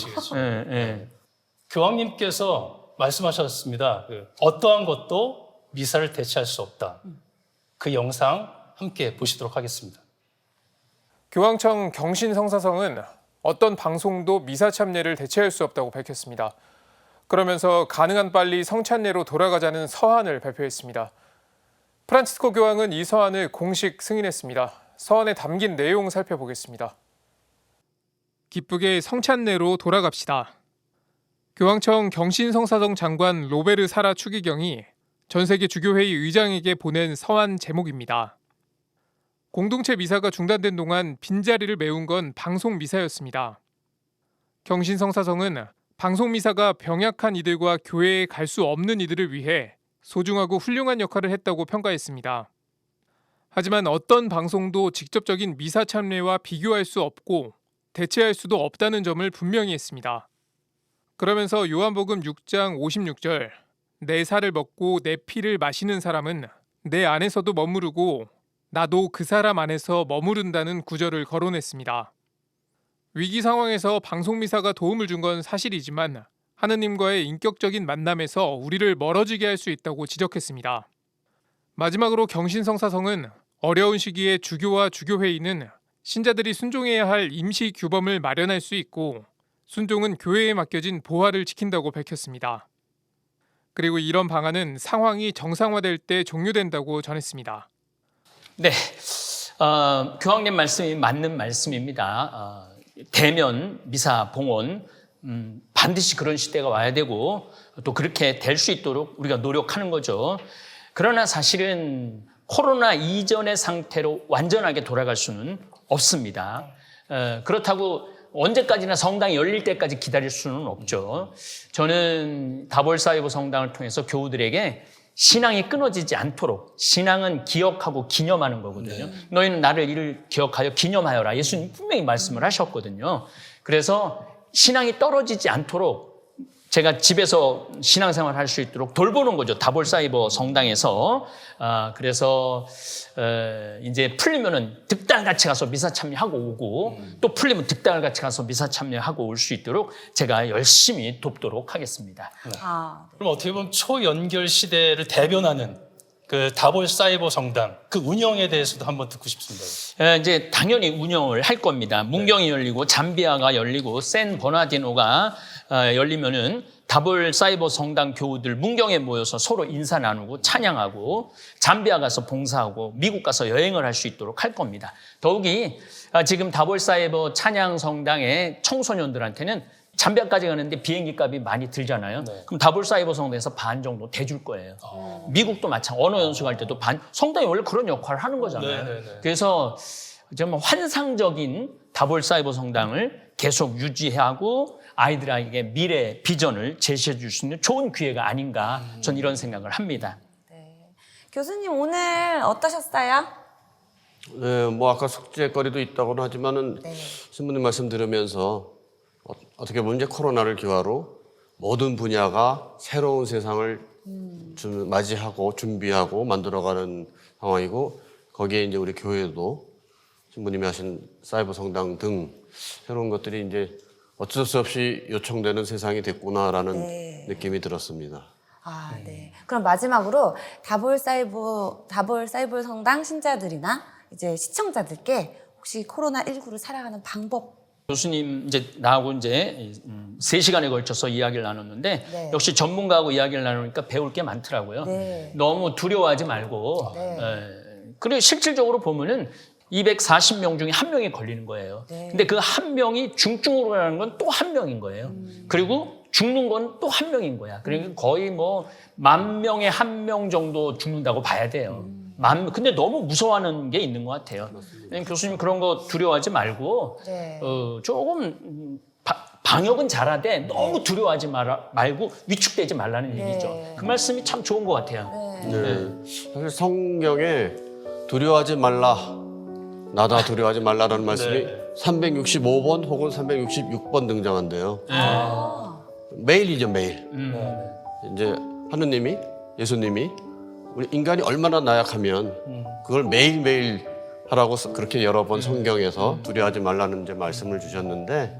교황님께서 말씀하셨습니다. 어떠한 것도 미사를 대체할 수 없다. 그 영상 함께 보시도록 하겠습니다. 교황청 경신성사성은 어떤 방송도 미사 참례를 대체할 수 없다고 밝혔습니다. 그러면서 가능한 빨리 성찬례로 돌아가자는 서한을 발표했습니다. 프란치스코 교황은 이 서한을 공식 승인했습니다. 서한에 담긴 내용 살펴보겠습니다. 기쁘게 성찬례로 돌아갑시다. 교황청 경신성사성 장관 로베르 사라 추기경이 전세계 주교회의 의장에게 보낸 서한 제목입니다. 공동체 미사가 중단된 동안 빈자리를 메운 건 방송 미사였습니다. 경신성사성은 방송 미사가 병약한 이들과 교회에 갈 수 없는 이들을 위해 소중하고 훌륭한 역할을 했다고 평가했습니다. 하지만 어떤 방송도 직접적인 미사 참례와 비교할 수 없고 대체할 수도 없다는 점을 분명히 했습니다. 그러면서 요한복음 6장 56절 내 살을 먹고 내 피를 마시는 사람은 내 안에서도 머무르고 나도 그 사람 안에서 머무른다는 구절을 거론했습니다. 위기 상황에서 방송미사가 도움을 준 건 사실이지만 하느님과의 인격적인 만남에서 우리를 멀어지게 할 수 있다고 지적했습니다. 마지막으로 경신성사성은 어려운 시기에 주교와 주교회의는 신자들이 순종해야 할 임시 규범을 마련할 수 있고 순종은 교회에 맡겨진 보화를 지킨다고 밝혔습니다. 그리고 이런 방안은 상황이 정상화될 때 종료된다고 전했습니다. 네, 교황님 말씀이 맞는 말씀입니다. 대면 미사 봉헌 반드시 그런 시대가 와야 되고 또 그렇게 될 수 있도록 우리가 노력하는 거죠. 그러나 사실은 코로나 이전의 상태로 완전하게 돌아갈 수는 없습니다. 그렇다고 언제까지나 성당이 열릴 때까지 기다릴 수는 없죠. 저는 다볼사이버 성당을 통해서 교우들에게 신앙이 끊어지지 않도록, 신앙은 기억하고 기념하는 거거든요. 너희는 나를 이를 기억하여 기념하여라. 예수님 분명히 말씀을 하셨거든요. 그래서 신앙이 떨어지지 않도록 제가 집에서 신앙생활 할 수 있도록 돌보는 거죠. 다볼사이버 성당에서. 그래서 이제 풀리면은 득달같이 가서 미사 참여하고 오고 또 풀리면 득달같이 가서 미사 참여하고 올 수 있도록 제가 열심히 돕도록 하겠습니다. 그럼 어떻게 보면 초연결 시대를 대변하는 그 다볼사이버 성당 그 운영에 대해서도 한번 듣고 싶습니다. 이제 당연히 운영을 할 겁니다. 문경이 열리고 잠비아가 열리고 샌 버나디노가 열리면은 다볼 사이버 성당 교우들 문경에 모여서 서로 인사 나누고 찬양하고 잠비아 가서 봉사하고 미국 가서 여행을 할 수 있도록 할 겁니다. 더욱이 지금 다볼 사이버 찬양 성당의 청소년들한테는 잠비아까지 가는데 비행기 값이 많이 들잖아요. 네. 그럼 다볼 사이버 성당에서 반 정도 대줄 거예요. 미국도 마찬가지. 언어 연수할 때도 성당이 원래 그런 역할을 하는 거잖아요. 네네네. 그래서 정말 환상적인 다볼 사이버 성당을 계속 유지하고 아이들에게 미래 비전을 제시해 줄 수 있는 좋은 기회가 아닌가 전 이런 생각을 합니다. 네. 교수님 오늘 어떠셨어요? 네, 뭐 아까 숙제거리도 있다고는 하지만은 신부님 말씀 들으면서 어떻게 보면 이제 코로나를 기화로 모든 분야가 새로운 세상을 맞이하고 준비하고 만들어가는 상황이고 거기에 이제 우리 교회도 신부님이 하신 사이버 성당 등 새로운 것들이 이제 어쩔 수 없이 요청되는 세상이 됐구나라는 느낌이 들었습니다. 네. 그럼 마지막으로 다볼 사이버 성당 신자들이나 이제 시청자들께 혹시 코로나19를 살아가는 방법 교수님 이제 나하고 이제 3시간에 걸쳐서 이야기를 나눴는데 역시 전문가하고 이야기를 나누니까 배울 게 많더라고요. 너무 두려워하지 말고 그리고 실질적으로 보면은 240명 중에 1명이 걸리는 거예요. 근데 그 1명이 중증으로 가는 건 또 1명인 거예요. 그리고 죽는 건 또 1명인 거야. 그러니까 거의 뭐 10,000명에 1명 정도 죽는다고 봐야 돼요. 근데 너무 무서워하는 게 있는 것 같아요. 교수님 그런 거 두려워하지 말고 조금 방역은 잘하되 너무 두려워하지 말고 위축되지 말라는 얘기죠. 그 말씀이 참 좋은 것 같아요. 사실 성경에 두려워하지 말라, 나다 두려워하지 말라라는 말씀이 365번 혹은 366번 등장한대요. 매일이죠, 매일. 이제 하느님이, 예수님이 우리 인간이 얼마나 나약하면 그걸 매일매일 하라고 그렇게 여러 번 성경에서 두려워하지 말라는 이제 말씀을 주셨는데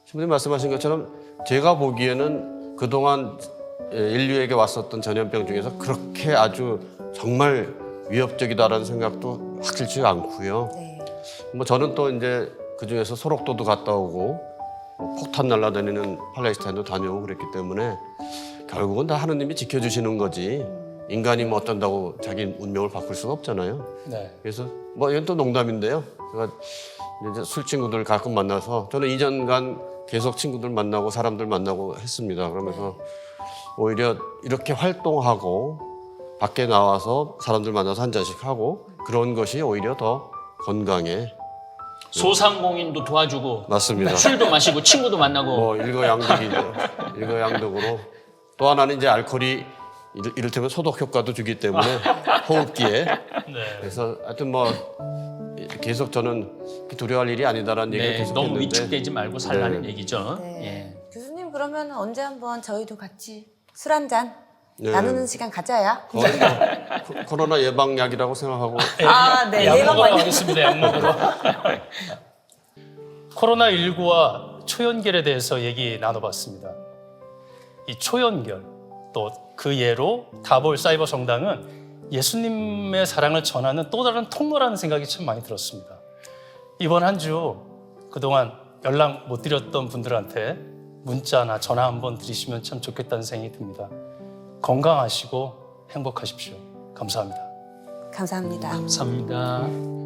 신부님 말씀하신 것처럼 제가 보기에는 그동안 인류에게 왔었던 전염병 중에서 그렇게 아주 정말 위협적이다라는 생각도 확실치 않고요. 뭐 저는 또 이제 그 중에서 소록도도 갔다 오고 폭탄 날아다니는 팔레스타인도 다녀오고 그랬기 때문에 결국은 다 하느님이 지켜주시는 거지 인간이 뭐 어떤다고 자기 운명을 바꿀 수가 없잖아요. 네. 그래서 뭐 이건 또 농담인데요. 제가 이제 술 친구들 가끔 만나서 저는 2년간 계속 친구들 만나고 사람들 만나고 했습니다. 그러면서 오히려 이렇게 활동하고 밖에 나와서 사람들 만나서 한 잔씩 하고 그런 것이 오히려 더 건강에 소상공인도 도와주고 맞습니다. 술도 마시고 친구도 만나고 뭐 일거양득이죠. 일거양득으로 또 하나는 이제 알코올이 이를테면 소독 효과도 주기 때문에 호흡기에 네. 그래서 하여튼 뭐 계속 저는 두려워할 일이 아니다라는 얘기를 네, 계속 너무 했는데 위축되지 말고 살라는 네. 얘기죠. 네. 예. 교수님 그러면 언제 한번 저희도 같이 술 한 잔 네. 나누는 시간 가져야. 거의 뭐 코로나 예방약이라고 생각하고 아, 네. 약 예방 먹으러 관련. 가겠습니다. 약 먹으러. 코로나19와 초연결에 대해서 얘기 나눠봤습니다. 이 초연결 또 그 예로 다볼 사이버 성당은 예수님의 사랑을 전하는 또 다른 통로라는 생각이 참 많이 들었습니다. 이번 한 주 그동안 연락 못 드렸던 분들한테 문자나 전화 한번 드리시면 참 좋겠다는 생각이 듭니다. 건강하시고 행복하십시오. 감사합니다. 감사합니다. 감사합니다.